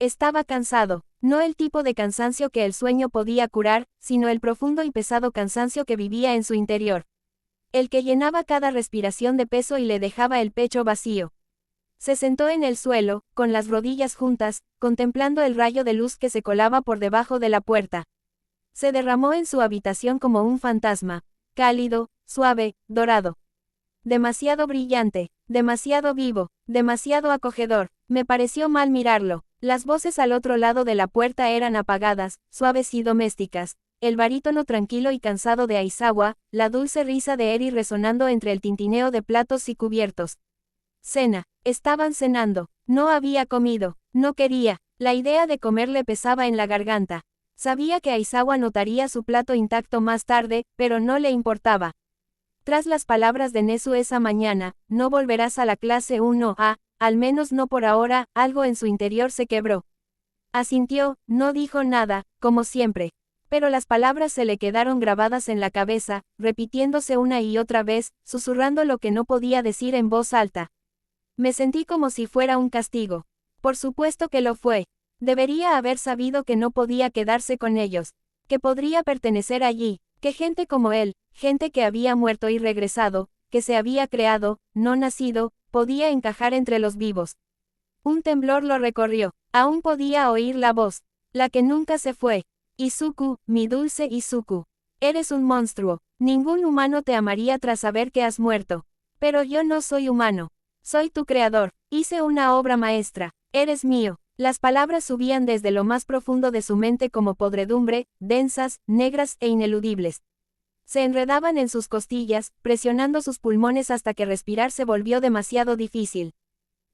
Estaba cansado, no el tipo de cansancio que el sueño podía curar, sino el profundo y pesado cansancio que vivía en su interior. El que llenaba cada respiración de peso y le dejaba el pecho vacío. Se sentó en el suelo, con las rodillas juntas, contemplando el rayo de luz que se colaba por debajo de la puerta. Se derramó en su habitación como un fantasma, cálido, suave, dorado. Demasiado brillante, demasiado vivo, demasiado acogedor. Me pareció mal mirarlo. Las voces al otro lado de la puerta eran apagadas, suaves y domésticas. El barítono tranquilo y cansado de Aizawa, la dulce risa de Eri resonando entre el tintineo de platos y cubiertos. Cena. Estaban cenando. No había comido. No quería. La idea de comer le pesaba en la garganta. Sabía que Aizawa notaría su plato intacto más tarde, pero no le importaba. Tras las palabras de Nezu esa mañana, no volverás a la clase 1A, al menos no por ahora, algo en su interior se quebró. Asintió, no dijo nada, como siempre. Pero las palabras se le quedaron grabadas en la cabeza, repitiéndose una y otra vez, susurrando lo que no podía decir en voz alta. Me sentí como si fuera un castigo. Por supuesto que lo fue. Debería haber sabido que no podía quedarse con ellos, que podría pertenecer allí, que gente como él, gente que había muerto y regresado, que se había creado, no nacido, podía encajar entre los vivos. Un temblor lo recorrió. Aún podía oír la voz, la que nunca se fue. Izuku, mi dulce Izuku. Eres un monstruo. Ningún humano te amaría tras saber que has muerto. Pero yo no soy humano. Soy tu creador. Hice una obra maestra. Eres mío. Las palabras subían desde lo más profundo de su mente como podredumbre, densas, negras e ineludibles. Se enredaban en sus costillas, presionando sus pulmones hasta que respirar se volvió demasiado difícil.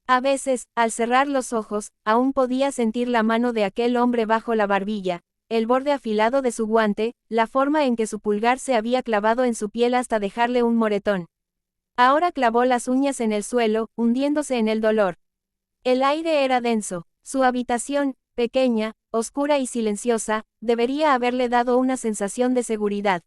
A veces, al cerrar los ojos, aún podía sentir la mano de aquel hombre bajo la barbilla, el borde afilado de su guante, la forma en que su pulgar se había clavado en su piel hasta dejarle un moretón. Ahora clavó las uñas en el suelo, hundiéndose en el dolor. El aire era denso. Su habitación, pequeña, oscura y silenciosa, debería haberle dado una sensación de seguridad.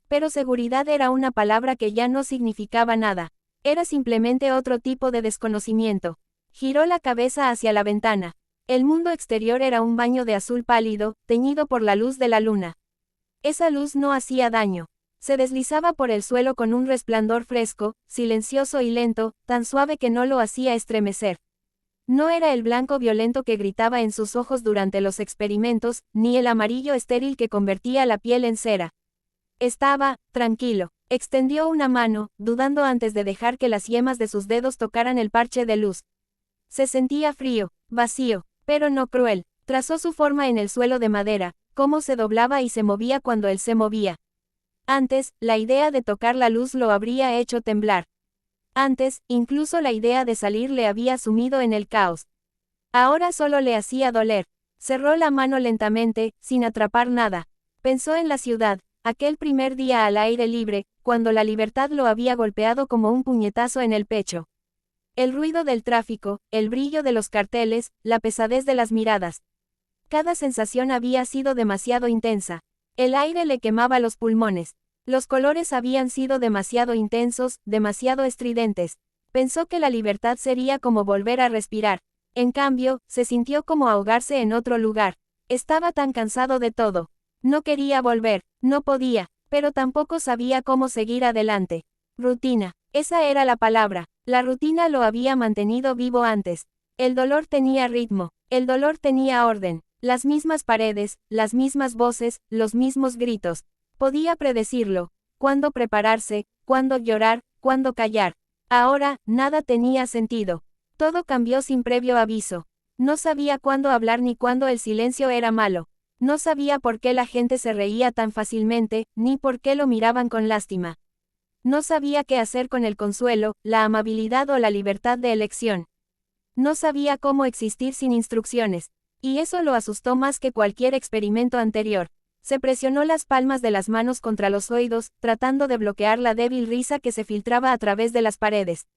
Pero seguridad era una palabra que ya no significaba nada. Era simplemente otro tipo de desconocimiento. Giró la cabeza hacia la ventana. El mundo exterior era un baño de azul pálido, teñido por la luz de la luna. Esa luz no hacía daño. Se deslizaba por el suelo con un resplandor fresco, silencioso y lento, tan suave que no lo hacía estremecer. No era el blanco violento que gritaba en sus ojos durante los experimentos, ni el amarillo estéril que convertía la piel en cera. Estaba, tranquilo. Extendió una mano, dudando antes de dejar que las yemas de sus dedos tocaran el parche de luz. Se sentía frío, vacío, pero no cruel. Trazó su forma en el suelo de madera, cómo se doblaba y se movía cuando él se movía. Antes, la idea de tocar la luz lo habría hecho temblar. Antes, incluso la idea de salir le había sumido en el caos. Ahora solo le hacía doler. Cerró la mano lentamente, sin atrapar nada. Pensó en la ciudad, aquel primer día al aire libre, cuando la libertad lo había golpeado como un puñetazo en el pecho. El ruido del tráfico, el brillo de los carteles, la pesadez de las miradas. Cada sensación había sido demasiado intensa. El aire le quemaba los pulmones. Los colores habían sido demasiado intensos, demasiado estridentes. Pensó que la libertad sería como volver a respirar. En cambio, se sintió como ahogarse en otro lugar. Estaba tan cansado de todo. No quería volver, no podía, pero tampoco sabía cómo seguir adelante. Rutina. Esa era la palabra. La rutina lo había mantenido vivo antes. El dolor tenía ritmo. El dolor tenía orden. Las mismas paredes, las mismas voces, los mismos gritos. Podía predecirlo. Cuándo prepararse, cuándo llorar, cuándo callar. Ahora, nada tenía sentido. Todo cambió sin previo aviso. No sabía cuándo hablar ni cuándo el silencio era malo. No sabía por qué la gente se reía tan fácilmente, ni por qué lo miraban con lástima. No sabía qué hacer con el consuelo, la amabilidad o la libertad de elección. No sabía cómo existir sin instrucciones. Y eso lo asustó más que cualquier experimento anterior. Se presionó las palmas de las manos contra los oídos, tratando de bloquear la débil risa que se filtraba a través de las paredes.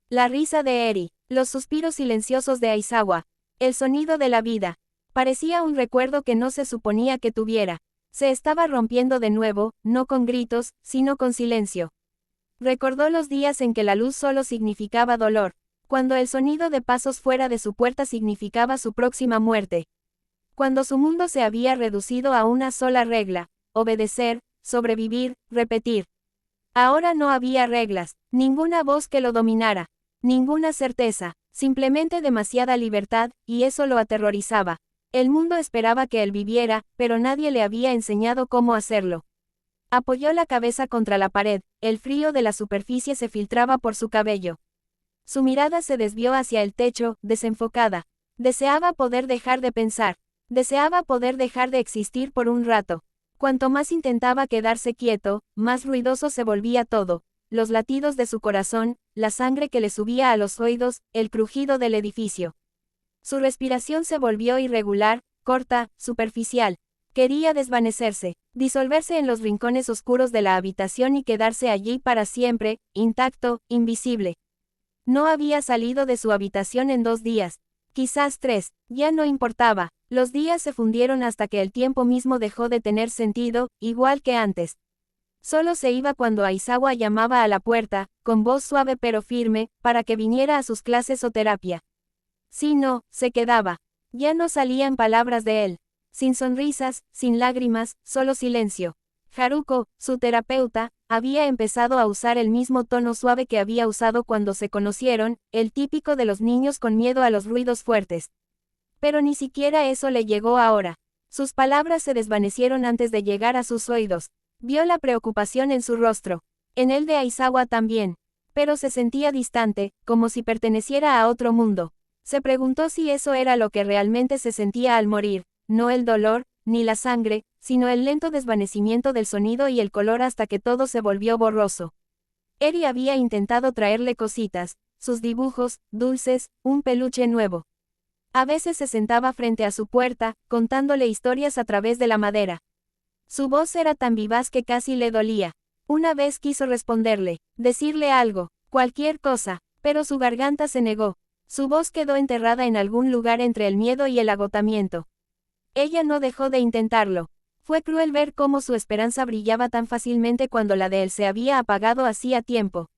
La risa de Eri, los suspiros silenciosos de Aizawa, el sonido de la vida. Parecía un recuerdo que no se suponía que tuviera. Se estaba rompiendo de nuevo, no con gritos, sino con silencio. Recordó los días en que la luz solo significaba dolor. Cuando el sonido de pasos fuera de su puerta significaba su próxima muerte. Cuando su mundo se había reducido a una sola regla: obedecer, sobrevivir, repetir. Ahora no había reglas, ninguna voz que lo dominara, ninguna certeza, simplemente demasiada libertad, y eso lo aterrorizaba. El mundo esperaba que él viviera, pero nadie le había enseñado cómo hacerlo. Apoyó la cabeza contra la pared, el frío de la superficie se filtraba por su cabello. Su mirada se desvió hacia el techo, desenfocada. Deseaba poder dejar de pensar. Deseaba poder dejar de existir por un rato. Cuanto más intentaba quedarse quieto, más ruidoso se volvía todo. Los latidos de su corazón, la sangre que le subía a los oídos, el crujido del edificio. Su respiración se volvió irregular, corta, superficial. Quería desvanecerse, disolverse en los rincones oscuros de la habitación y quedarse allí para siempre, intacto, invisible. No había salido de su habitación en 2 días. Quizás 3, ya no importaba. Los días se fundieron hasta que el tiempo mismo dejó de tener sentido, igual que antes. Solo se iba cuando Aizawa llamaba a la puerta, con voz suave pero firme, para que viniera a sus clases o terapia. Si no, se quedaba. Ya no salían palabras de él. Sin sonrisas, sin lágrimas, solo silencio. Haruko, su terapeuta, había empezado a usar el mismo tono suave que había usado cuando se conocieron, el típico de los niños con miedo a los ruidos fuertes. Pero ni siquiera eso le llegó ahora. Sus palabras se desvanecieron antes de llegar a sus oídos. Vio la preocupación en su rostro. En el de Aizawa también. Pero se sentía distante, como si perteneciera a otro mundo. Se preguntó si eso era lo que realmente se sentía al morir, no el dolor, ni la sangre, sino el lento desvanecimiento del sonido y el color hasta que todo se volvió borroso. Eri había intentado traerle cositas, sus dibujos, dulces, un peluche nuevo. A veces se sentaba frente a su puerta, contándole historias a través de la madera. Su voz era tan vivaz que casi le dolía. Una vez quiso responderle, decirle algo, cualquier cosa, pero su garganta se negó. Su voz quedó enterrada en algún lugar entre el miedo y el agotamiento. Ella no dejó de intentarlo. Fue cruel ver cómo su esperanza brillaba tan fácilmente cuando la de él se había apagado hacía tiempo.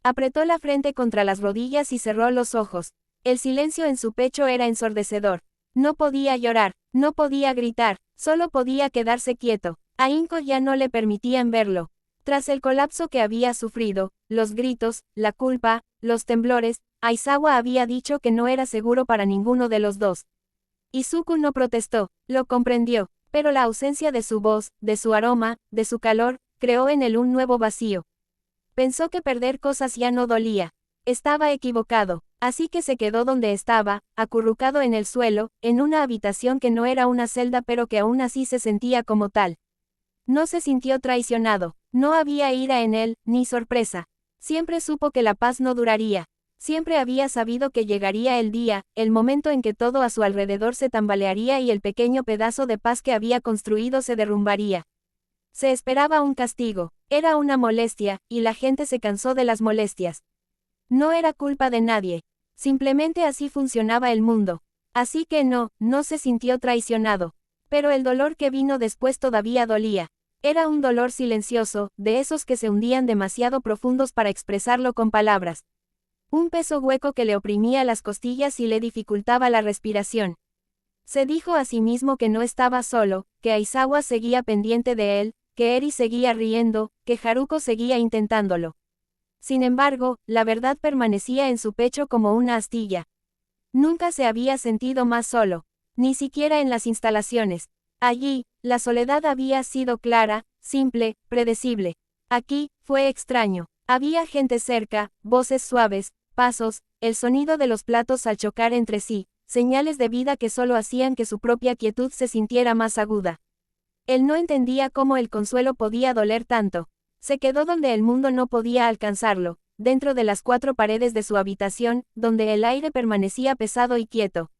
Apretó la frente contra las rodillas y cerró los ojos. El silencio en su pecho era ensordecedor. No podía llorar, no podía gritar, solo podía quedarse quieto. A Inko ya no le permitían verlo. Tras el colapso que había sufrido, los gritos, la culpa, los temblores, Aizawa había dicho que no era seguro para ninguno de los dos. Izuku no protestó, lo comprendió, pero la ausencia de su voz, de su aroma, de su calor, creó en él un nuevo vacío. Pensó que perder cosas ya no dolía. Estaba equivocado, así que se quedó donde estaba, acurrucado en el suelo, en una habitación que no era una celda pero que aún así se sentía como tal. No se sintió traicionado, no había ira en él, ni sorpresa. Siempre supo que la paz no duraría. Siempre había sabido que llegaría el día, el momento en que todo a su alrededor se tambalearía y el pequeño pedazo de paz que había construido se derrumbaría. Se esperaba un castigo, era una molestia, y la gente se cansó de las molestias. No era culpa de nadie. Simplemente así funcionaba el mundo. Así que no se sintió traicionado. Pero el dolor que vino después todavía dolía. Era un dolor silencioso, de esos que se hundían demasiado profundos para expresarlo con palabras. Un peso hueco que le oprimía las costillas y le dificultaba la respiración. Se dijo a sí mismo que no estaba solo, que Aizawa seguía pendiente de él, que Eri seguía riendo, que Haruko seguía intentándolo. Sin embargo, la verdad permanecía en su pecho como una astilla. Nunca se había sentido más solo, ni siquiera en las instalaciones. Allí, la soledad había sido clara, simple, predecible. Aquí, fue extraño. Había gente cerca, voces suaves, pasos, el sonido de los platos al chocar entre sí, señales de vida que solo hacían que su propia quietud se sintiera más aguda. Él no entendía cómo el consuelo podía doler tanto. Se quedó donde el mundo no podía alcanzarlo, dentro de las 4 paredes de su habitación, donde el aire permanecía pesado y quieto.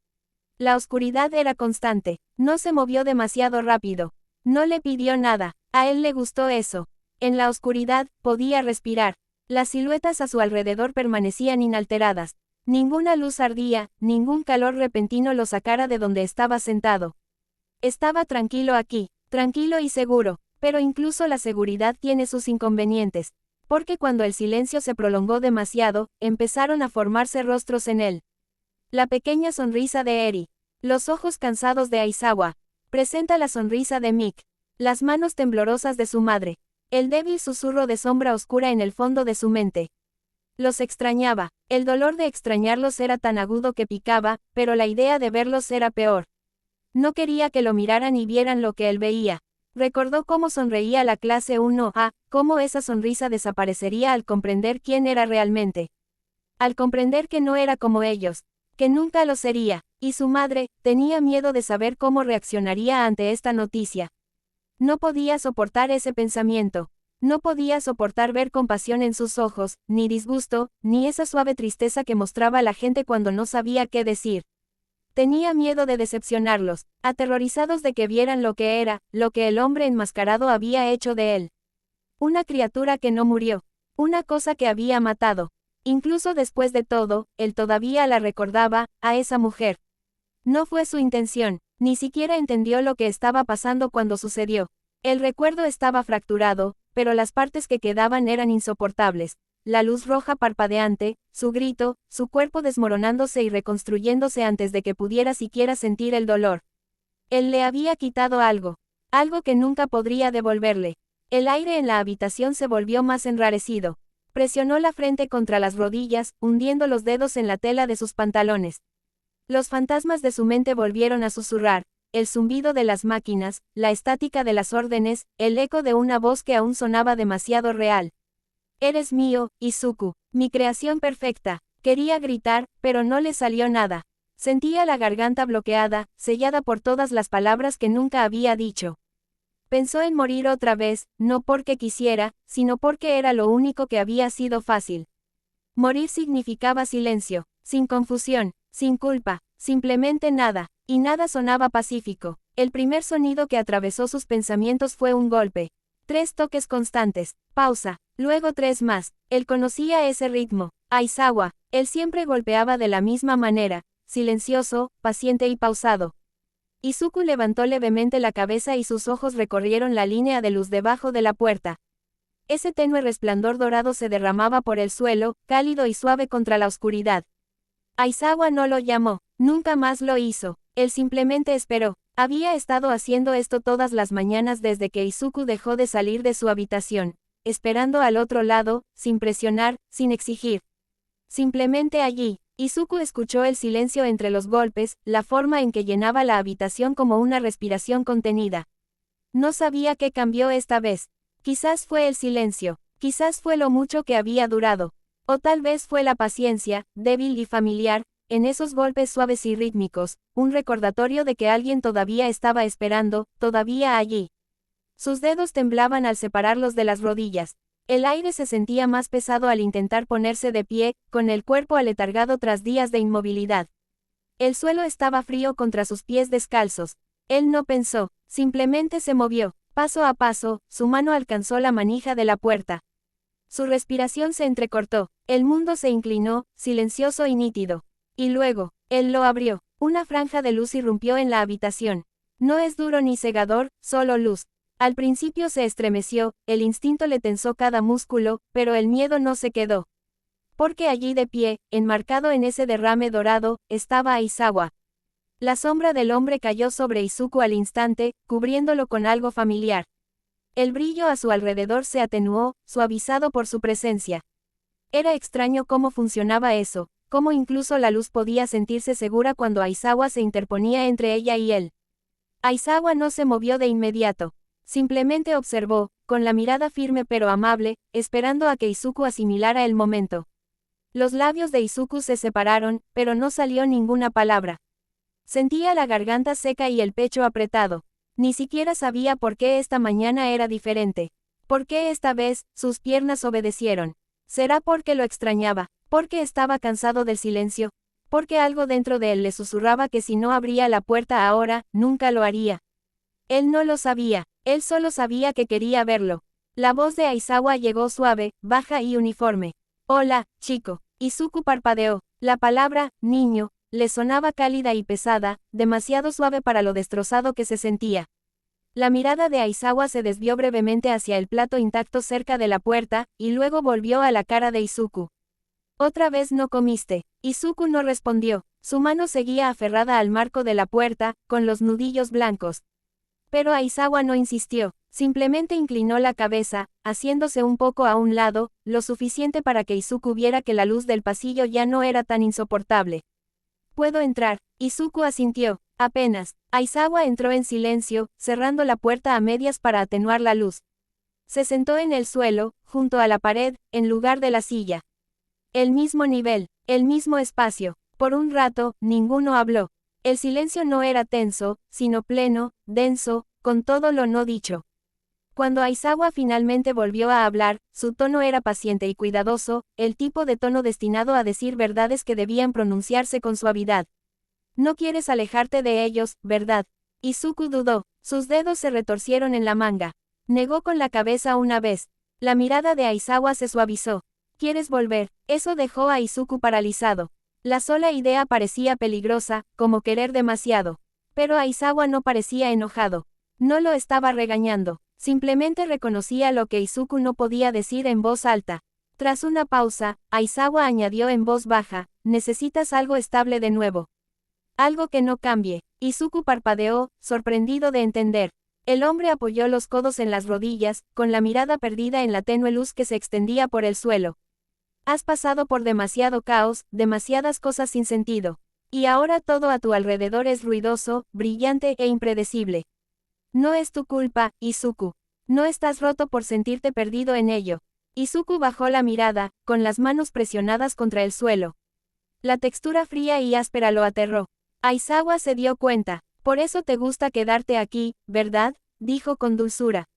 La oscuridad era constante, no se movió demasiado rápido. No le pidió nada, a él le gustó eso. En la oscuridad, podía respirar. Las siluetas a su alrededor permanecían inalteradas. Ninguna luz ardía, ningún calor repentino lo sacara de donde estaba sentado. Estaba tranquilo aquí, tranquilo y seguro, pero incluso la seguridad tiene sus inconvenientes. Porque cuando el silencio se prolongó demasiado, empezaron a formarse rostros en él. La pequeña sonrisa de Eri. Los ojos cansados de Aizawa. Presenta la sonrisa de Mick. Las manos temblorosas de su madre. El débil susurro de sombra oscura en el fondo de su mente. Los extrañaba. El dolor de extrañarlos era tan agudo que picaba, pero la idea de verlos era peor. No quería que lo miraran y vieran lo que él veía. Recordó cómo sonreía la clase 1A, cómo esa sonrisa desaparecería al comprender quién era realmente. Al comprender que no era como ellos, que nunca lo sería, y su madre, tenía miedo de saber cómo reaccionaría ante esta noticia. No podía soportar ese pensamiento. No podía soportar ver compasión en sus ojos, ni disgusto, ni esa suave tristeza que mostraba la gente cuando no sabía qué decir. Tenía miedo de decepcionarlos, aterrorizados de que vieran lo que era, lo que el hombre enmascarado había hecho de él. Una criatura que no murió. Una cosa que había matado. Incluso después de todo, él todavía la recordaba, a esa mujer. No fue su intención, ni siquiera entendió lo que estaba pasando cuando sucedió. El recuerdo estaba fracturado, pero las partes que quedaban eran insoportables. La luz roja parpadeante, su grito, su cuerpo desmoronándose y reconstruyéndose antes de que pudiera siquiera sentir el dolor. Él le había quitado algo. Algo que nunca podría devolverle. El aire en la habitación se volvió más enrarecido. Presionó la frente contra las rodillas, hundiendo los dedos en la tela de sus pantalones. Los fantasmas de su mente volvieron a susurrar, el zumbido de las máquinas, la estática de las órdenes, el eco de una voz que aún sonaba demasiado real. Eres mío, Izuku, mi creación perfecta. Quería gritar, pero no le salió nada. Sentía la garganta bloqueada, sellada por todas las palabras que nunca había dicho. Pensó en morir otra vez, no porque quisiera, sino porque era lo único que había sido fácil. Morir significaba silencio, sin confusión, sin culpa, simplemente nada, y nada sonaba pacífico. El primer sonido que atravesó sus pensamientos fue un golpe. 3 toques constantes, pausa, luego 3 más. Él conocía ese ritmo. Aizawa, él siempre golpeaba de la misma manera, silencioso, paciente y pausado. Izuku levantó levemente la cabeza y sus ojos recorrieron la línea de luz debajo de la puerta. Ese tenue resplandor dorado se derramaba por el suelo, cálido y suave contra la oscuridad. Aizawa no lo llamó, nunca más lo hizo, él simplemente esperó. Había estado haciendo esto todas las mañanas desde que Izuku dejó de salir de su habitación, esperando al otro lado, sin presionar, sin exigir. Simplemente allí. Izuku escuchó el silencio entre los golpes, la forma en que llenaba la habitación como una respiración contenida. No sabía qué cambió esta vez. Quizás fue el silencio, quizás fue lo mucho que había durado. O tal vez fue la paciencia, débil y familiar, en esos golpes suaves y rítmicos, un recordatorio de que alguien todavía estaba esperando, todavía allí. Sus dedos temblaban al separarlos de las rodillas. El aire se sentía más pesado al intentar ponerse de pie, con el cuerpo aletargado tras días de inmovilidad. El suelo estaba frío contra sus pies descalzos. Él no pensó, simplemente se movió. Paso a paso, su mano alcanzó la manija de la puerta. Su respiración se entrecortó, el mundo se inclinó, silencioso y nítido. Y luego, él lo abrió. Una franja de luz irrumpió en la habitación. No es duro ni cegador, solo luz. Al principio se estremeció, el instinto le tensó cada músculo, pero el miedo no se quedó. Porque allí de pie, enmarcado en ese derrame dorado, estaba Aizawa. La sombra del hombre cayó sobre Izuku al instante, cubriéndolo con algo familiar. El brillo a su alrededor se atenuó, suavizado por su presencia. Era extraño cómo funcionaba eso, cómo incluso la luz podía sentirse segura cuando Aizawa se interponía entre ella y él. Aizawa no se movió de inmediato. Simplemente observó, con la mirada firme pero amable, esperando a que Izuku asimilara el momento. Los labios de Izuku se separaron, pero no salió ninguna palabra. Sentía la garganta seca y el pecho apretado. Ni siquiera sabía por qué esta mañana era diferente. ¿Por qué esta vez, sus piernas obedecieron? ¿Será porque lo extrañaba? ¿Porque estaba cansado del silencio? ¿Porque algo dentro de él le susurraba que si no abría la puerta ahora, nunca lo haría? Él no lo sabía. Él solo sabía que quería verlo. La voz de Aizawa llegó suave, baja y uniforme. Hola, chico. Izuku parpadeó. La palabra, niño, le sonaba cálida y pesada, demasiado suave para lo destrozado que se sentía. La mirada de Aizawa se desvió brevemente hacia el plato intacto cerca de la puerta, y luego volvió a la cara de Izuku. «¿Otra vez no comiste?» Izuku no respondió. Su mano seguía aferrada al marco de la puerta, con los nudillos blancos. Pero Aizawa no insistió, simplemente inclinó la cabeza, haciéndose un poco a un lado, lo suficiente para que Izuku viera que la luz del pasillo ya no era tan insoportable. «¿Puedo entrar?» Izuku asintió. Apenas. Aizawa entró en silencio, cerrando la puerta a medias para atenuar la luz. Se sentó en el suelo, junto a la pared, en lugar de la silla. El mismo nivel, el mismo espacio. Por un rato, ninguno habló. El silencio no era tenso, sino pleno, denso, con todo lo no dicho. Cuando Aizawa finalmente volvió a hablar, su tono era paciente y cuidadoso, el tipo de tono destinado a decir verdades que debían pronunciarse con suavidad. «No quieres alejarte de ellos, ¿verdad?» Izuku dudó. Sus dedos se retorcieron en la manga. Negó con la cabeza una vez. La mirada de Aizawa se suavizó. «¿Quieres volver?» Eso dejó a Izuku paralizado. La sola idea parecía peligrosa, como querer demasiado. Pero Aizawa no parecía enojado. No lo estaba regañando. Simplemente reconocía lo que Izuku no podía decir en voz alta. Tras una pausa, Aizawa añadió en voz baja, «Necesitas algo estable de nuevo. Algo que no cambie». Izuku parpadeó, sorprendido de entender. El hombre apoyó los codos en las rodillas, con la mirada perdida en la tenue luz que se extendía por el suelo. «Has pasado por demasiado caos, demasiadas cosas sin sentido. Y ahora todo a tu alrededor es ruidoso, brillante e impredecible. No es tu culpa, Izuku. No estás roto por sentirte perdido en ello». Izuku bajó la mirada, con las manos presionadas contra el suelo. La textura fría y áspera lo aterró. Aizawa se dio cuenta. «Por eso te gusta quedarte aquí, ¿verdad?», dijo con dulzura.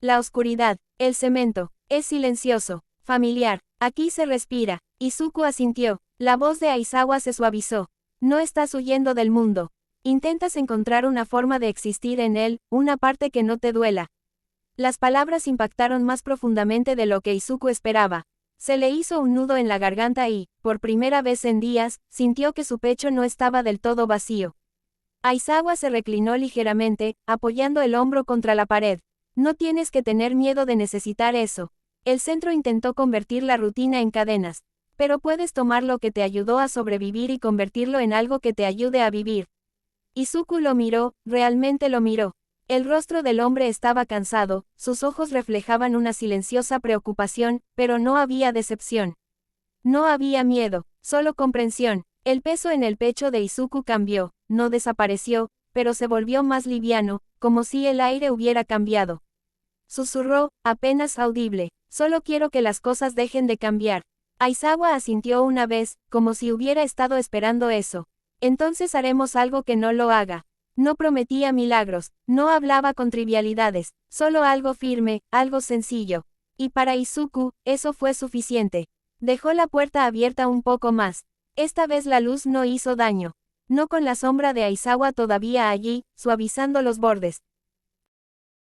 «La oscuridad, el cemento, es silencioso, familiar. Aquí se respira». Izuku asintió. La voz de Aizawa se suavizó. «No estás huyendo del mundo. Intentas encontrar una forma de existir en él, una parte que no te duela». Las palabras impactaron más profundamente de lo que Izuku esperaba. Se le hizo un nudo en la garganta y, por primera vez en días, sintió que su pecho no estaba del todo vacío. Aizawa se reclinó ligeramente, apoyando el hombro contra la pared. «No tienes que tener miedo de necesitar eso». El centro intentó convertir la rutina en cadenas. «Pero puedes tomar lo que te ayudó a sobrevivir y convertirlo en algo que te ayude a vivir». Izuku lo miró, realmente lo miró. El rostro del hombre estaba cansado, sus ojos reflejaban una silenciosa preocupación, pero no había decepción. No había miedo, solo comprensión. El peso en el pecho de Izuku cambió, no desapareció, pero se volvió más liviano, como si el aire hubiera cambiado. Susurró, apenas audible: «Solo quiero que las cosas dejen de cambiar». Aizawa asintió una vez, como si hubiera estado esperando eso. «Entonces haremos algo que no lo haga». No prometía milagros, no hablaba con trivialidades, solo algo firme, algo sencillo. Y para Izuku, eso fue suficiente. Dejó la puerta abierta un poco más. Esta vez la luz no hizo daño. No con la sombra de Aizawa todavía allí, suavizando los bordes.